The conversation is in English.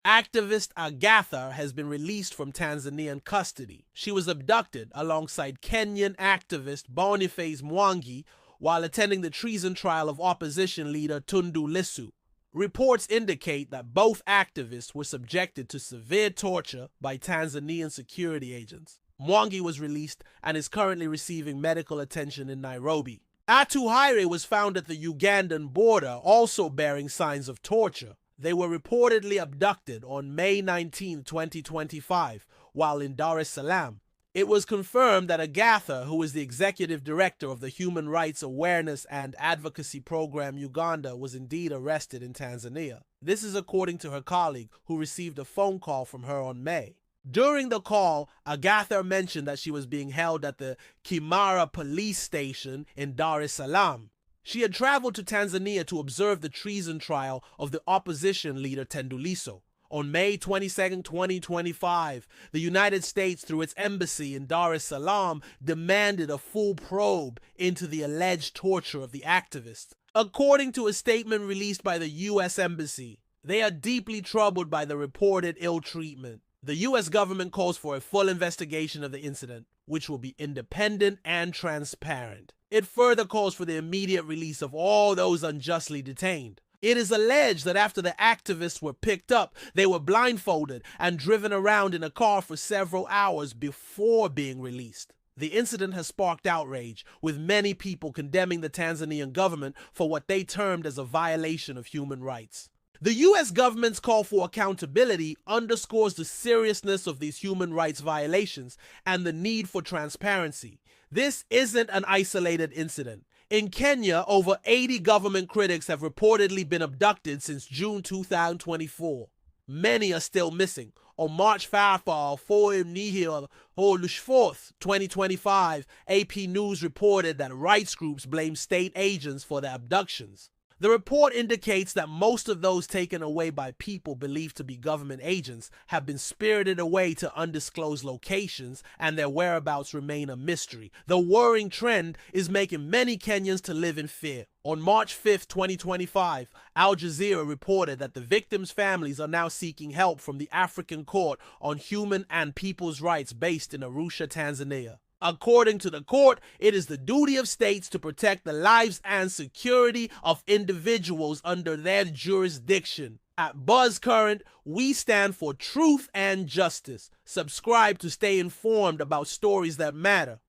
Activist Agather has been released from Tanzanian custody. She was abducted alongside Kenyan activist Boniface Mwangi while attending the treason trial of opposition leader Tundu Lissu. Reports indicate that both activists were subjected to severe torture by Tanzanian security agents. Mwangi was released and is currently receiving medical attention in Nairobi. Atuhaire was found at the Ugandan border, also bearing signs of torture. They were reportedly abducted on May 19, 2025, while in Dar es Salaam. It was confirmed that Agatha, who is the executive director of the Human Rights Awareness and Advocacy Program Uganda, was indeed arrested in Tanzania. This is according to her colleague, who received a phone call from her on May. During the call, Agatha mentioned that she was being held at the Kimara police station in Dar es Salaam. She had traveled to Tanzania to observe the treason trial of the opposition leader Tundu Lissu. On May 22, 2025, the United States, through its embassy in Dar es Salaam, demanded a full probe into the alleged torture of the activists. According to a statement released by the U.S. Embassy, they are deeply troubled by the reported ill treatment. The U.S. government calls for a full investigation of the incident, which will be independent and transparent. It further calls for the immediate release of all those unjustly detained. It is alleged that after the activists were picked up, they were blindfolded and driven around in a car for several hours before being released. The incident has sparked outrage, with many people condemning the Tanzanian government for what they termed as a violation of human rights. The U.S. government's call for accountability underscores the seriousness of these human rights violations and the need for transparency. This isn't an isolated incident. In Kenya, over 80 government critics have reportedly been abducted since June 2024. Many are still missing. On March 5, 2025, AP News reported that rights groups blame state agents for the abductions. The report indicates that most of those taken away by people believed to be government agents have been spirited away to undisclosed locations, and their whereabouts remain a mystery. The worrying trend is making many Kenyans to live in fear. On March 5, 2025, Al Jazeera reported that the victims' families are now seeking help from the African Court on Human and People's Rights based in Arusha, Tanzania. According to the court, it is the duty of states to protect the lives and security of individuals under their jurisdiction. At Buzz Current, we stand for truth and justice. Subscribe to stay informed about stories that matter.